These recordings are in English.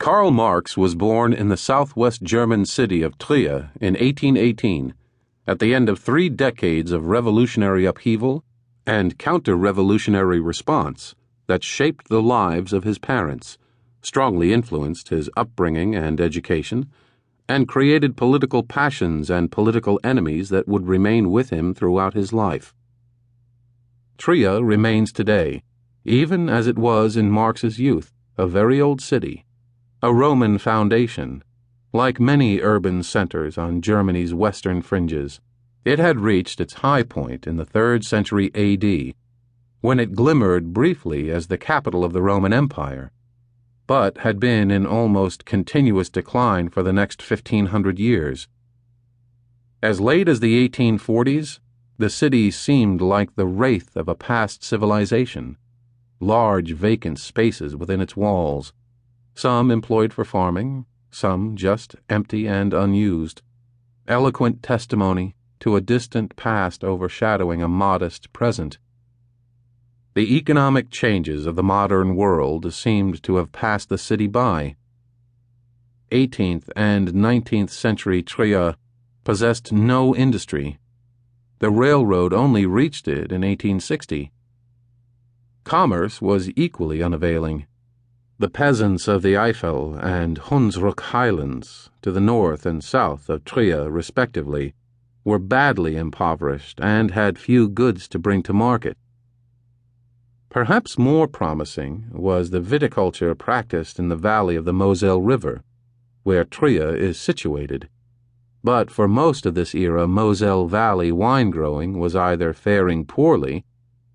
Karl Marx was born in the southwest German city of Trier in 1818, at the end of 3 decades of revolutionary upheaval and counter-revolutionary response that shaped the lives of his parents, strongly influenced his upbringing and education, and created political passions and political enemies that would remain with him throughout his life. Trier remains today, even as it was in Marx's youth, a very old city, a Roman foundation. Like many urban centers on Germany's western fringes, it had reached its high point in the 3rd century A.D., when it glimmered briefly as the capital of the Roman Empire, but had been in almost continuous decline for the next 1,500 years. As late as the 1840s, the city seemed like the wraith of a past civilization, large vacant spaces within its walls, some employed for farming, some just empty and unused, eloquent testimony to a distant past overshadowing a modest present. The economic changes of the modern world seemed to have passed the city by. 18th and 19th century Trier possessed no industry. The railroad only reached it in 1860. Commerce was equally unavailing. The peasants of the Eifel and Hunsrück highlands, to the north and south of Trier respectively, were badly impoverished and had few goods to bring to market. Perhaps more promising was the viticulture practiced in the valley of the Moselle River, where Trier is situated. But for most of this era, Moselle Valley wine growing was either faring poorly,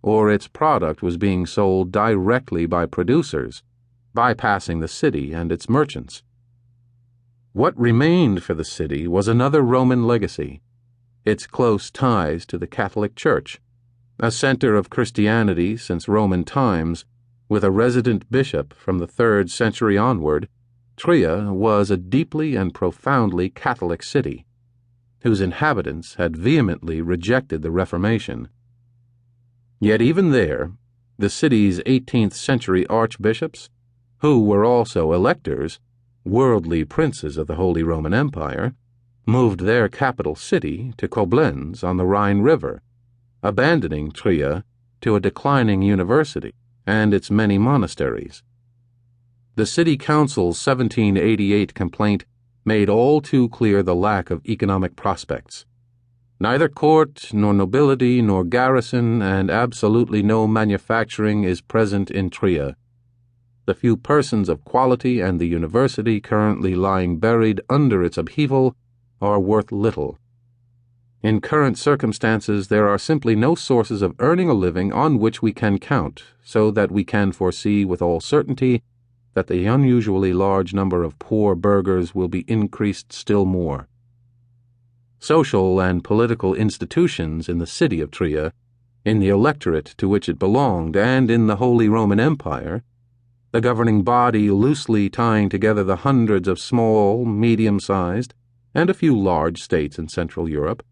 or its product was being sold directly by producers, bypassing the city and its merchants. What remained for the city was another Roman legacy, its close ties to the Catholic Church, a center of Christianity since Roman times, with a resident bishop from the 3rd century onward. Trier was a deeply and profoundly Catholic city, whose inhabitants had vehemently rejected the Reformation. Yet even there, the city's 18th century archbishops, who were also electors, worldly princes of the Holy Roman Empire, moved their capital city to Koblenz on the Rhine River, abandoning Trier to a declining university and its many monasteries. The City Council's 1788 complaint made all too clear the lack of economic prospects. Neither court, nor nobility, nor garrison, and absolutely no manufacturing is present in Trier. The few persons of quality and the university currently lying buried under its upheaval are worth little. In current circumstances, there are simply no sources of earning a living on which we can count, so that we can foresee with all certainty that the unusually large number of poor burghers will be increased still more. Social and political institutions in the city of Trier, in the electorate to which it belonged, and in the Holy Roman Empire, the governing body loosely tying together the hundreds of small, medium-sized, and a few large states in Central Europe,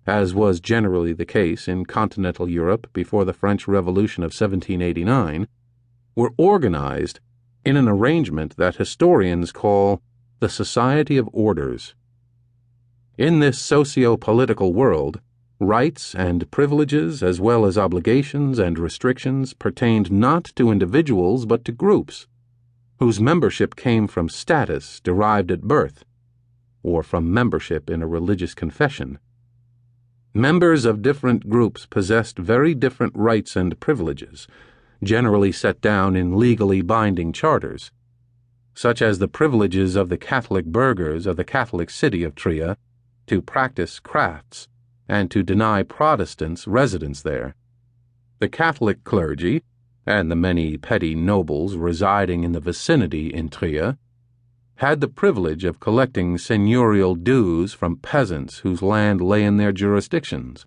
as was generally the case in continental Europe before the French Revolution of 1789, were organized in an arrangement that historians call the Society of Orders. In this socio-political world, rights and privileges as well as obligations and restrictions pertained not to individuals but to groups, whose membership came from status derived at birth, or from membership in a religious confession. Members of different groups possessed very different rights and privileges, generally set down in legally binding charters, such as the privileges of the Catholic burghers of the Catholic city of Trier to practice crafts and to deny Protestants residence there. The Catholic clergy, and the many petty nobles residing in the vicinity in Trier, had the privilege of collecting seigneurial dues from peasants whose land lay in their jurisdictions.